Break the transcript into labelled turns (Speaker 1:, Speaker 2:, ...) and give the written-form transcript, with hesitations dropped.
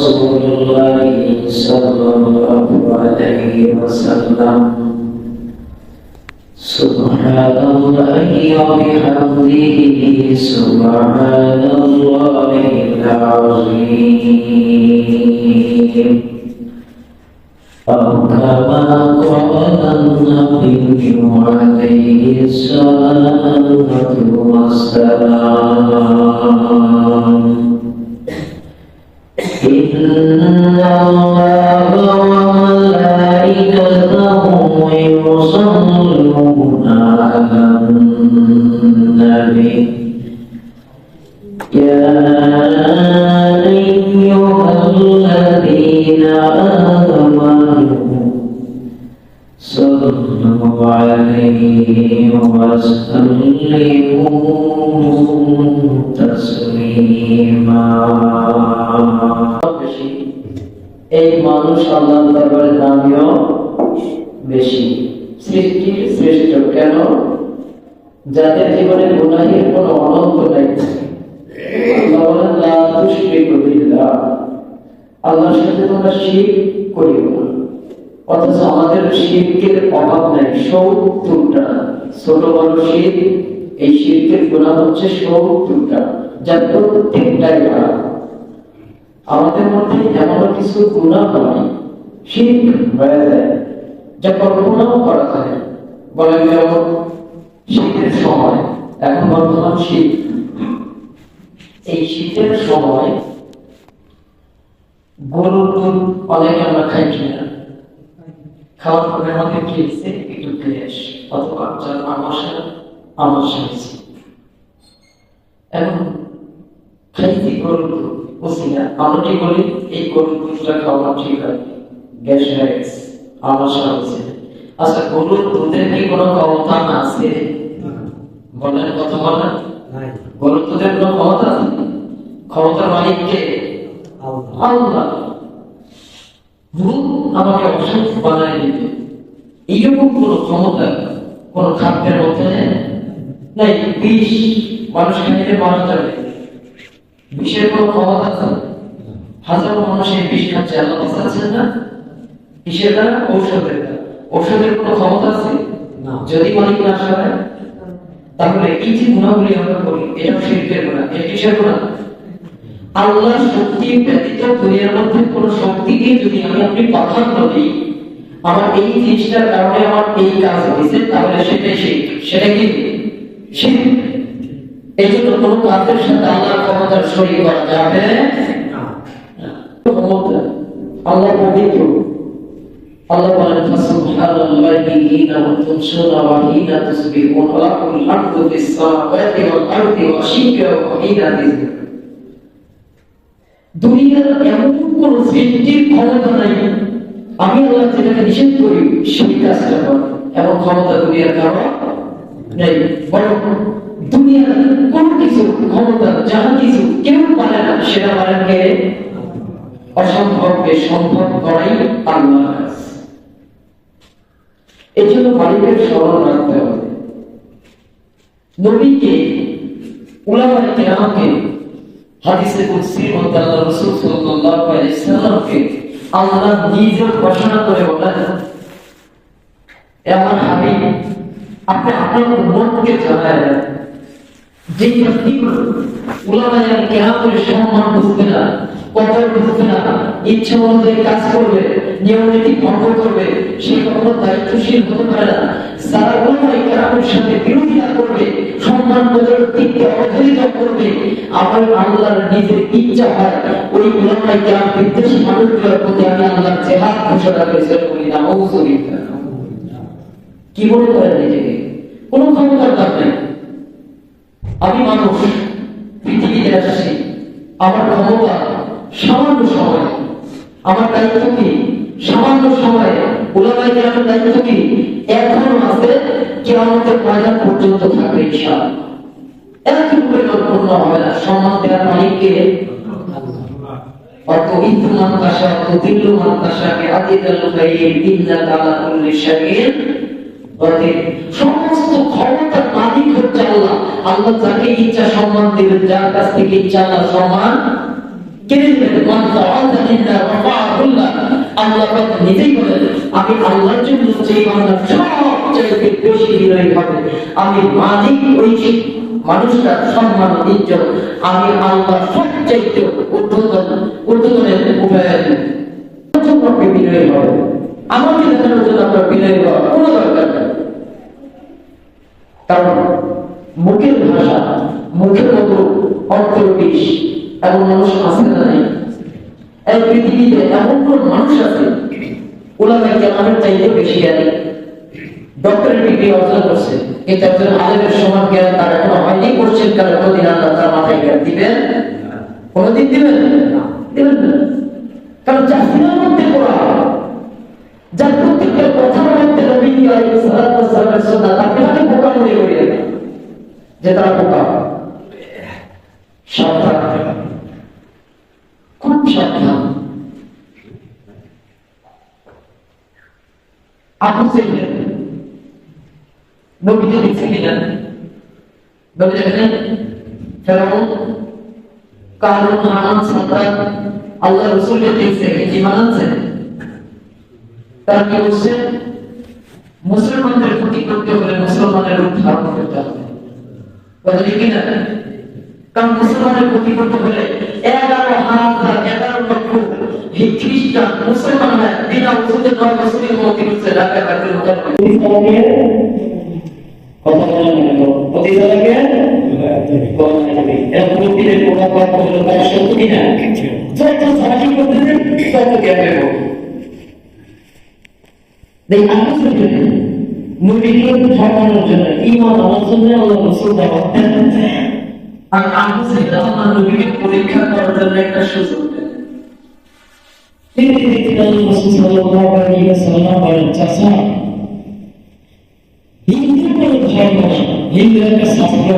Speaker 1: رسول الله صلى الله عليه وسلم سبحان الله وبحمده سبحان الله العظيم أو كما قال النبي عليه الصلاة والسلام إن الله وملائكته يصلون على النبي يا أيها الذين آمنوا صلوا عليه وسلموا تسليما এই মানুষ আল্লাহর দরবারে দামিও বেশি সৃষ্টির শ্রেষ্ঠ কেন যাদের জীবনে গুনাহের কোনো অনন্ত নাই আল্লাহ বলেন লা তুশরিকু বিল্লাহ আল্লাহর সাথে তোমরা শিরক করিও না অথচ আমাদের শিরকের অভাব নাই ৭০টা ছোট বড় শিরক এই শিরকের গুনাহ হচ্ছে ৭০টা যার প্রত্যেকটাই খারাপ আমাদের মধ্যে এমন কিছু গুনাহ হয় শিরক হয়ে যায় যা কল্পনাও করা যায় বলেন যেমন শীতের সময় এখন বর্তমান শীত এই শীতের সময় গরুর দুধ অনেকে আমরা খাই কিনা খাওয়ার পরে আমাকে খেয়েছে একটু ফ্রেশ অথবা যার আমার সাথে এখন খাইছি গরুর দুধ বুঝছি না আমরা কি বলি এই গরুর দুধটা খাওয়া ঠিক হয় গ্যাস হয়ে গেছে আমার সাথে আচ্ছা গরুর দুধের কি কোনো ক্ষমতা আছে বলেন কথা বলেন গরুর দুধের কোনো ক্ষমতা আছে ক্ষমতার মালিক কে আল্লাহ দুধ আমাকে অসুস্থ বানায় দিবে এইরকম কোনো ক্ষমতা কোন খাদ্যের মধ্যে নাই বিষ মানুষ খাইলে মারা যাবে বিষের কোনো ক্ষমতা আছে হাজারো মানুষ এই বিষ খাচ্ছে আল্লাহ বাঁচাচ্ছেন না কিসের দ্বারা ঔষধের কোনো ক্ষমতা আছে যদি মালিক না সরায় তাহলে এই যে গুণাগুলি আমরা করি এটা শিরকের গুনাহ এটা কিসের গুনাহ আল্লাহর শক্তি ব্যতীত দুনিয়ার মধ্যে কোনো শক্তি দিয়ে যদি আপনি প্রাধান্য দিই আমার এই জিনিসটার কারণে আমার এই কাজ হয়েছে তাহলে সেটাই শিরক সেটা কি শিরক এই জন্য কোনো কাজের সাথে আল্লাহর ক্ষমতার শরীক করা যাবে না ক্ষমতা আল্লাহ পবিত্র আল্লাহ বলেন সুবহানাল্লাহি হিনা তুমশুনা ওয়া হিনা তুসবিহুন ওয়া লাকুল হামদু ফিস সামাওয়াতি ওয়াল আরদি ওয়া শিকা ওয়া হিনা তাজরুন দুনিয়ার এমন কোন সৃষ্টির ক্ষমতা নাই আমি আল্লাহ যেটাকে নিষেধ করি সেই কাজটা কর এমন ক্ষমতা দুনিয়ার কারো নেই বরং দুনিয়ার কোন কিছু ক্ষমতা যাহা কিছু কেউ পারে না সেটা পারেন কে অসম্ভবকে সম্ভব করাই আল্লাহর কাজ এই জন্য মালিকের স্মরণ রাখতে হবে নবীকে উলামায়ে কেরামকে হাদিসে কুদসির মধ্যে আল্লাহ রাসূল সাল্লাল্লাহু আলাইহি সাল্লামকে আল্লাহ নিজে ঘোষণা করে বলেন এ আমার হাবিব আপনি আপনার উম্মতকে জানায় দেন যে ব্যক্তিগুলো উলামায়ে কেরামের সম্মান বুঝবে না কথা বুঝবে না ইচ্ছা অনুযায়ী কাজ করবে নিয়মনীতি ভঙ্গ করবে সে কখনো দায়িত্বশীল হতে পারে না যারা উলামায়ে কেরামের সাথে বিরোধিতা করবে সম্মান বোঝার দিককে অবহেলিত করবে আমার আল্লাহর নিজের ইচ্ছা হয় ওই উলামায়ে কেরাম বিদ্বেষী মানুষগুলোর প্রতি আমি আল্লাহর জিহাদ ঘোষণা করেছি বলি না নাউযুবিল্লাহ কি মনে করেন নিজেকে কোনো ক্ষমতার দাম নেই আমি মানুষ পৃথিবীতে আসছি আমার ক্ষমতা সামান্য সময় আমার দায়িত্ব কি সামান্য সময় উলামায়ে কেরামের দায়িত্ব কি এখনো আছে কিয়ামতের ময়দান পর্যন্ত থাকবে ইনশাআল্লাহ এত পরিবর্তন হবে না সম্মান দেওয়ার মালিক কে অত ইতমান কাশা তুদিল্লু মান কাশা কে আদিদাল খাইর ইন্নাকা আলা কুল্লি শাইইন কাদির সমস্ত ক্ষমতার মালিক হচ্ছে আল্লাহ আল্লাহ যাকে ইচ্ছা সম্মান দিবেন যার কাছ থেকে ইচ্ছা আল্লাহ সম্মান কেড়ে নেবেন মান তাআলা আল্লাহ পাক নিজেই বলেন, আমি আল্লাহর জন্য যে বান্দা সবচেয়ে বেশি বিনয়ী হবে, আমি মালিক ওই মানুষটার সম্মান ইজ্জত আমি আল্লাহ সবচেয়ে ঊর্ধ্বতনের উপায়ে আপনি বিনয়ী হবে। আমাকে দেখানোর জন্য আপনার বিনয়ী হওয়ার কোনো দরকার নেই। কারণ মুখের ভাষা, মুখের মতো অর্থবিশ এমন মানুষ আছে না নাই? এই পৃথিবীতে এমন কোন মানুষ আছে উলামায়ে কেরামের চাইতে বেশি জ্ঞানী, ডক্টরেট ডিগ্রি অর্জন করছে, কিন্তু একজন আলেমের সমান জ্ঞান তার এখনো হয়নি। কোশ্চেন কালে কোনদিন আল্লাহ তার মাথায় জ্ঞান দিবেন? কোনদিন দিবেন না, দিবেন না। কারণ যার সিনার মধ্যে কোরআন, যার প্রত্যেকটা কথার মধ্যে নবী আলাইহিস সালাতু ওয়াস সালামের সুন্নাহ, তাকে বোকা মনে করিয়ে না যে তারা বোকা। সাবধান, খুব সাবধান। আবু সাইদ নবীকে দেখছে কিনা? নবী দেখেন ফেরাউন, কারুন, হামান, সাদ্দাত আল্লাহ রাসূলকে দেখছে, কি মানছে? তার কি বলছে? মুসলমানদের ক্ষতি করতে হলে মুসলমানের রূপ ধারণ করতে হবে, কথা ঠিক কিনা? কারণ মুসলমানের ক্ষতি করতে হলে 11,000 লক্ষ খ্রিস্টান মুসলমান হয় বিনা ওষুধে 9 বছরের মধ্যে করছে ঢাকা বাতিল কথা বলেন না। প্রতিষ্ঠানকে প্রতিদিনের কোথা কথা হলো তার সত্য কিনা? যত সাহায্য করতেছেন তত জ্ঞান দেব। দেখুন আসলে নবীকে ঠকানোর জন্য, ঈমান আনার জন্য আল্লাহ রাসূল দাওয়াত দেন, আর আবু সাইদ আল্লাহ নবীকে পরীক্ষা করার জন্য একটা সুযোগ দেন। তিনি আল্লাহ রাসূল সাল্লাল্লাহু আলাইহি ওয়াসাল্লাম বলেন, চাচা হিন্দু কোনো ধর্ম না, হিন্দু একটা শাস্ত্র